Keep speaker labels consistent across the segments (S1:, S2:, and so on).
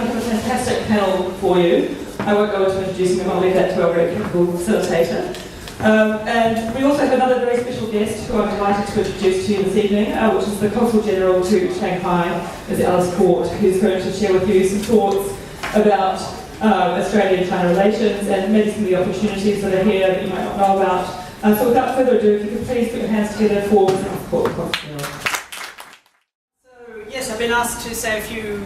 S1: we have a fantastic panel for you. I won't go into introducing them, I'll leave that to our very capable facilitator. And we also have another very special guest who I'm delighted to introduce to you this evening, which is the Consul General to Shanghai, Ms. Alice Court, who's going to share with you some thoughts about Australia-China relations and maybe some of the opportunities that are here that you might not know about. So without further ado, if you could please put your hands together for Ms. Alice Court.
S2: So yes, I've been asked to say a few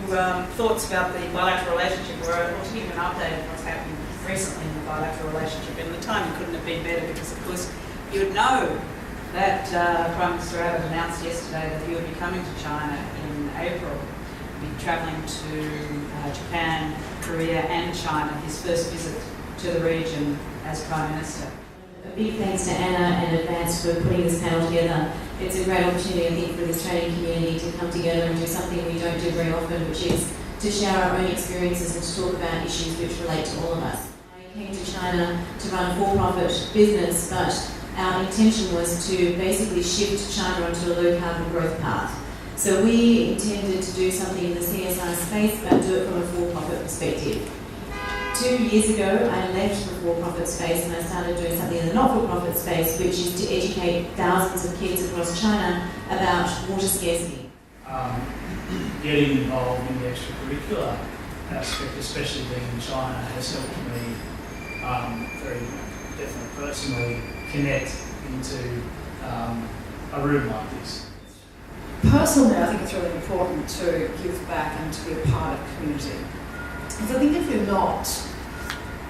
S2: thoughts about the bilateral relationship, or to give you an update on what's happened recently in the bilateral relationship. And the timing couldn't have been better because, of course, you would know that Prime Minister Abbott announced yesterday that he would be coming to China in April. He'll be travelling to Japan, Korea and China, his first visit to the region as Prime Minister.
S3: A big thanks to Anna and Advance for putting this panel together. It's a great opportunity, I think, for the Australian community to come together and do something we don't do very often, which is to share our own experiences and to talk about issues which relate to all of us. I came to China to run a for-profit business, but our intention was to basically shift China onto a low-carbon growth path. So we intended to do something in the CSR space, but do it from a for-profit perspective. 2 years ago, I left the for-profit space and I started doing something in the not-for-profit space, which is to educate thousands of kids across China about water scarcity.
S4: Getting involved in the extracurricular aspect, especially being in China, has helped me very definitely personally connect into a room like this.
S5: Personally, I think it's really important to give back and to be a part of community. Because I think if you're not,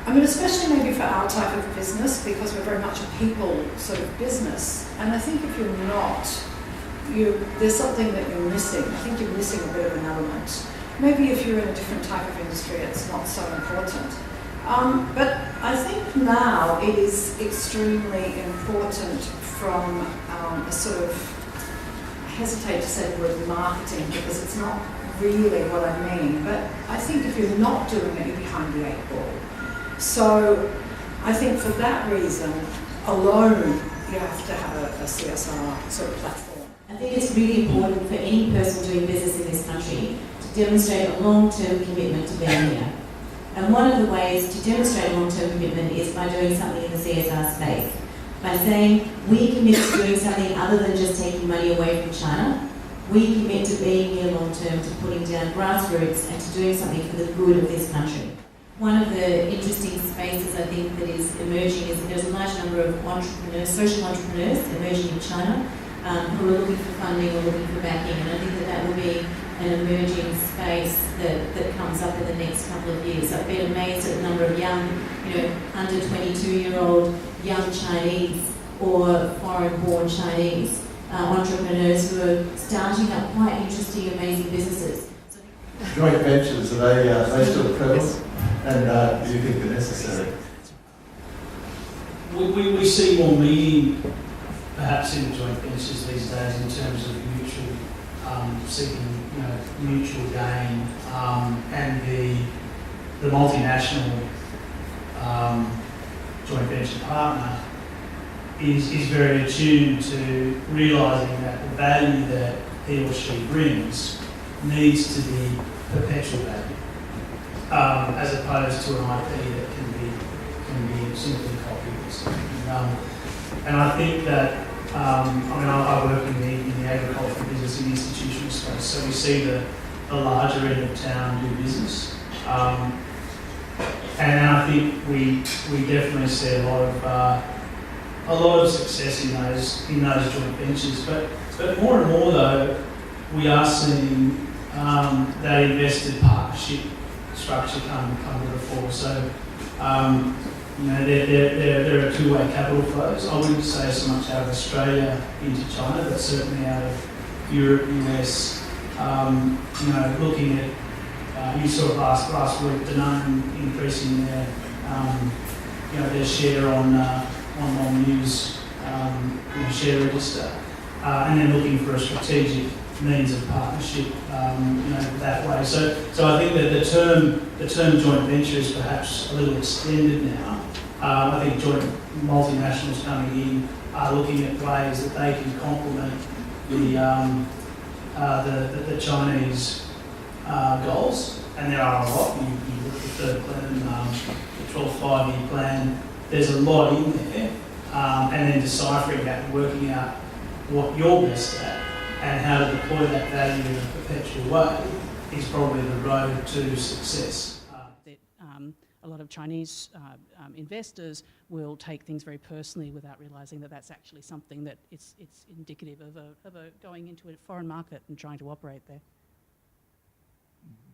S5: especially maybe for our type of business, because we're very much a people sort of business, and I think if you're not, there's something that you're missing. I think you're missing a bit of an element. Maybe if you're in a different type of industry, it's not so important. But I think now it is extremely important from a sort of, I hesitate to say the word marketing because it's not really what I mean, but I think if you're not doing it, you're behind the 8 ball. So I think for that reason alone, you have to have a CSR sort of platform.
S3: I think it's really important for any person doing business in this country to demonstrate a long-term commitment to being here. And one of the ways to demonstrate a long-term commitment is by doing something in the CSR space. By saying, we commit to doing something other than just taking money away from China. We commit to being here long-term, to putting down grassroots and to doing something for the good of this country. One of the interesting spaces I think that is emerging is that there's a large number of entrepreneurs, social entrepreneurs emerging in China who are looking for funding or looking for backing, and I think that will be an emerging space that comes up in the next couple of years. I've been amazed at the number of young, under 22-year-old young Chinese or foreign-born Chinese entrepreneurs who are starting up quite interesting, amazing businesses.
S6: Joint ventures, are they still prevalent? And do you think they're necessary?
S4: We see more meaning perhaps in joint ventures these days in terms of mutual seeking mutual gain, and the multinational joint venture partner is very attuned to realising that the value that he or she brings needs to be perpetual value, as opposed to an IP that can be simply copied or something. And I think that I work in the agricultural business in the institutional space, so we see the larger end of town do business, and I think we definitely see a lot of success in those joint ventures. But more and more though, we are seeing that invested partnership structure come to the fore. So there are two-way capital flows. I wouldn't say so much out of Australia into China, but certainly out of Europe, US. Looking at, you saw last week, Danone increasing their share on news share register, and then looking for a strategic means of partnership that way. So I think that the term joint venture is perhaps a little extended now. I think joint multinationals coming in are looking at ways that they can complement the Chinese goals and there are a lot. You look at the third plan, the 12 5-year plan, there's a lot in there, and then deciphering that and working out what you're best at and how to deploy that value in a perpetual way is probably the road to success.
S7: A lot of Chinese investors will take things very personally without realising that that's actually something that it's indicative of a going into a foreign market and trying to operate there.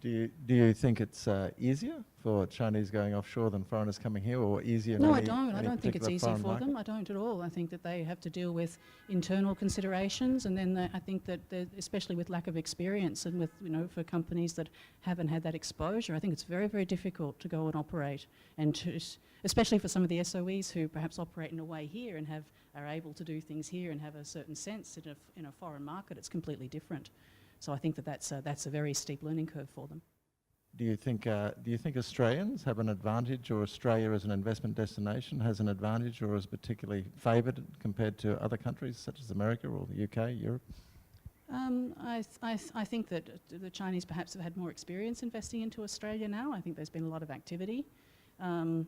S6: Do you think it's easier for Chinese going offshore than foreigners coming here, or easier?
S7: No, I don't. I don't think it's easy for them. I don't at all. I think that they have to deal with internal considerations, and then I think that, especially with lack of experience and with, for companies that haven't had that exposure, I think it's very, very difficult to go and operate, and especially for some of the SOEs who perhaps operate in a way here and are able to do things here and have a certain sense in a foreign market. It's completely different. So I think that that's a very steep learning curve for them.
S6: Do you think Australians have an advantage, or Australia as an investment destination has an advantage, or is particularly favoured compared to other countries such as America or the UK, Europe?
S7: I think that the Chinese perhaps have had more experience investing into Australia now. I think there's been a lot of activity. In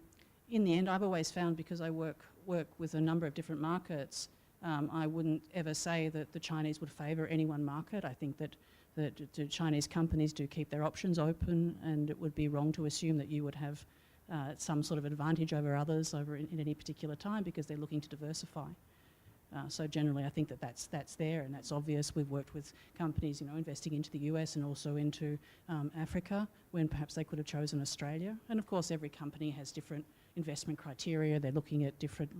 S7: the end, I've always found, because I work with a number of different markets, I wouldn't ever say that the Chinese would favour any one market. I think that the Chinese companies do keep their options open, and it would be wrong to assume that you would have some sort of advantage over others in any particular time, because they're looking to diversify. So generally, I think that's there, and that's obvious. We've worked with companies, investing into the US and also into Africa, when perhaps they could have chosen Australia. And of course, every company has different investment criteria. They're looking at different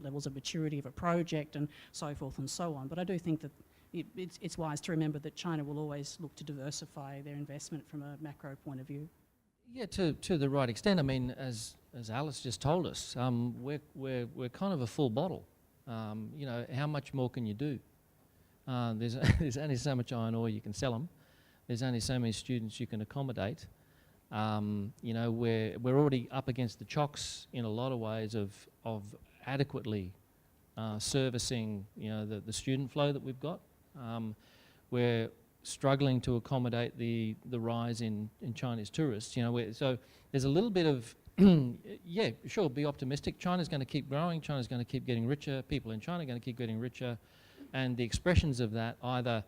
S7: levels of maturity of a project and so forth and so on. But I do think that it's wise to remember that China will always look to diversify their investment from a macro point of view.
S8: Yeah, to the right extent. I mean, as Alice just told us, we're kind of a full bottle. How much more can you do? There's only so much iron ore you can sell them. There's only so many students you can accommodate. We're already up against the chocks in a lot of ways of adequately servicing the student flow that we've got. We're struggling to accommodate the rise in Chinese tourists. So there's a little bit of yeah, sure, be optimistic. China's going to keep growing. China's going to keep getting richer. People in China are going to keep getting richer, and the expressions of that, either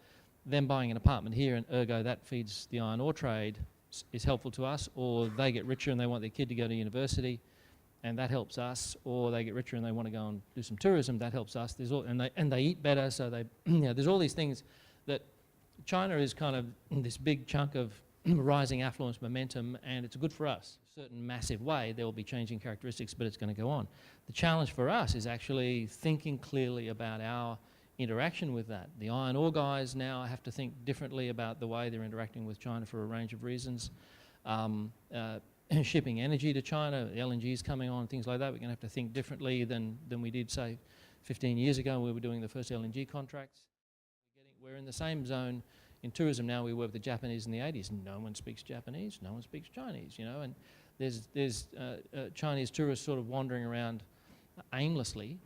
S8: them buying an apartment here and ergo that feeds the iron ore trade, is helpful to us, or they get richer and they want their kid to go to university, and that helps us, or they get richer and they want to go and do some tourism, that helps us. And they eat better, so they there's all these things that China is kind of this big chunk of rising affluence momentum, and it's good for us. In a certain massive way, there will be changing characteristics, but it's going to go on. The challenge for us is actually thinking clearly about our interaction with that. The iron ore guys now have to think differently about the way they're interacting with China for a range of reasons. Shipping energy to China, the LNG is coming on, things like that. We're going to have to think differently than we did, say, 15 years ago when we were doing the first LNG contracts. We're in the same zone in tourism now we were with the Japanese in the 80s. No one speaks Japanese, no one speaks Chinese, and there's Chinese tourists sort of wandering around aimlessly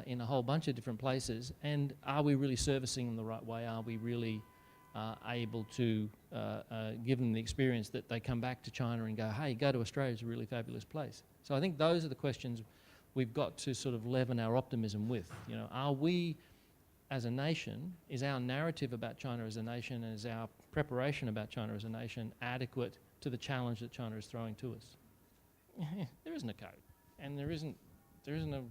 S8: in a whole bunch of different places. And are we really servicing them the right way? Are we really able to give them the experience that they come back to China and go, hey, go to Australia, it's a really fabulous place? So I think those are the questions we've got to sort of leaven our optimism with. Are we, as a nation, is our narrative about China as a nation and is our preparation about China as a nation adequate to the challenge that China is throwing to us? There isn't a code, and there isn't a,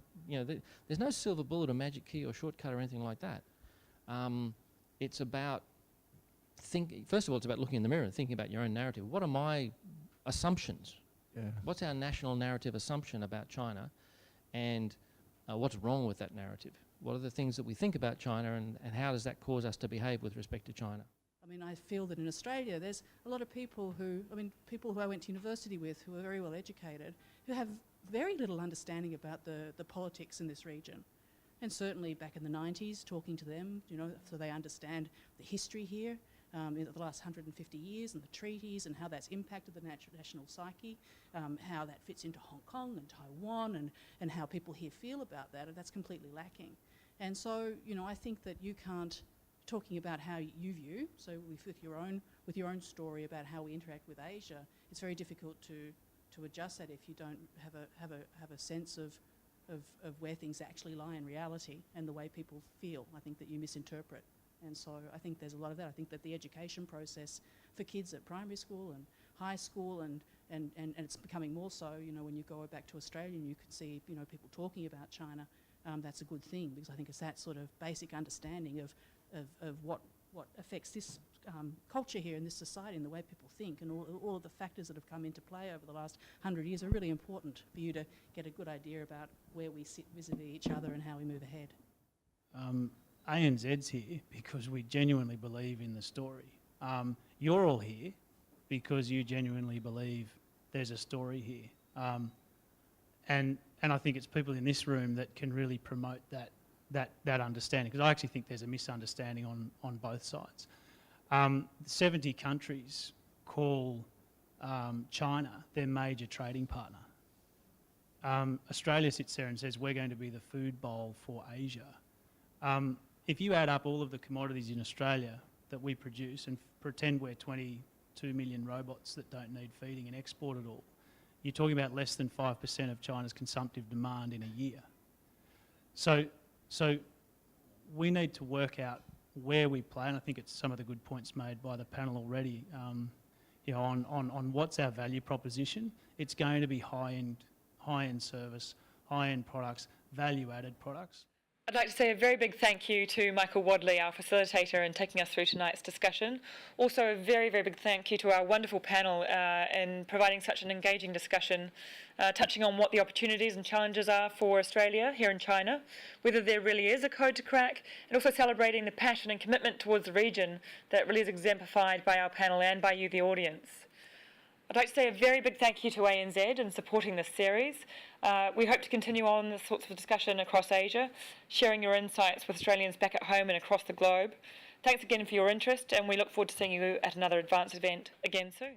S8: there's no silver bullet or magic key or shortcut or anything like that. It's about first of all, it's about looking in the mirror and thinking about your own narrative. What are my assumptions?
S6: Yeah.
S8: What's our national narrative assumption about China, and what's wrong with that narrative? What are the things that we think about China, and how does that cause us to behave with respect to China?
S7: I mean, I feel that in Australia there's a lot of people who I went to university with who are very well educated, who have very little understanding about the politics in this region. And certainly back in the 90s, talking to them, so they understand the history here in the last 150 years and the treaties and how that's impacted the national psyche, how that fits into Hong Kong and Taiwan and how people here feel about that, and that's completely lacking. And so, I think that you can't talking about how you view, so with your own story about how we interact with Asia, it's very difficult to adjust that if you don't have a sense of where things actually lie in reality and the way people feel. I think that you misinterpret. And so I think there's a lot of that. I think that the education process for kids at primary school and high school and it's becoming more so, you know, when you go back to Australia and you can see, you know, people talking about China, that's a good thing, because I think it's that sort of basic understanding of what affects this culture here in this society and the way people think, and all of the factors that have come into play over the last 100 years are really important for you to get a good idea about where we sit vis-a-vis each other and how we move ahead.
S4: ANZ's here because we genuinely believe in the story. You're all here because you genuinely believe there's a story here. And I think it's people in this room that can really promote that understanding, because I actually think there's a misunderstanding on both sides. 70 countries call China their major trading partner. Australia sits there and says we're going to be the food bowl for Asia. If you add up all of the commodities in Australia that we produce and pretend we're 22 million robots that don't need feeding and export it all, you're talking about less than 5% of China's consumptive demand in a year. So we need to work out where we play, and I think it's some of the good points made by the panel already, you know, on what's our value proposition. It's going to be high-end service, high-end products, value-added products.
S9: I'd like to say a very big thank you to Michael Wadley, our facilitator, in taking us through tonight's discussion. Also a very, very big thank you to our wonderful panel in providing such an engaging discussion, touching on what the opportunities and challenges are for Australia here in China, whether there really is a code to crack, and also celebrating the passion and commitment towards the region that really is exemplified by our panel and by you, the audience. I'd like to say a very big thank you to ANZ in supporting this series. We hope to continue on this sorts of discussion across Asia, sharing your insights with Australians back at home and across the globe. Thanks again for your interest, and we look forward to seeing you at another Advanced event again soon.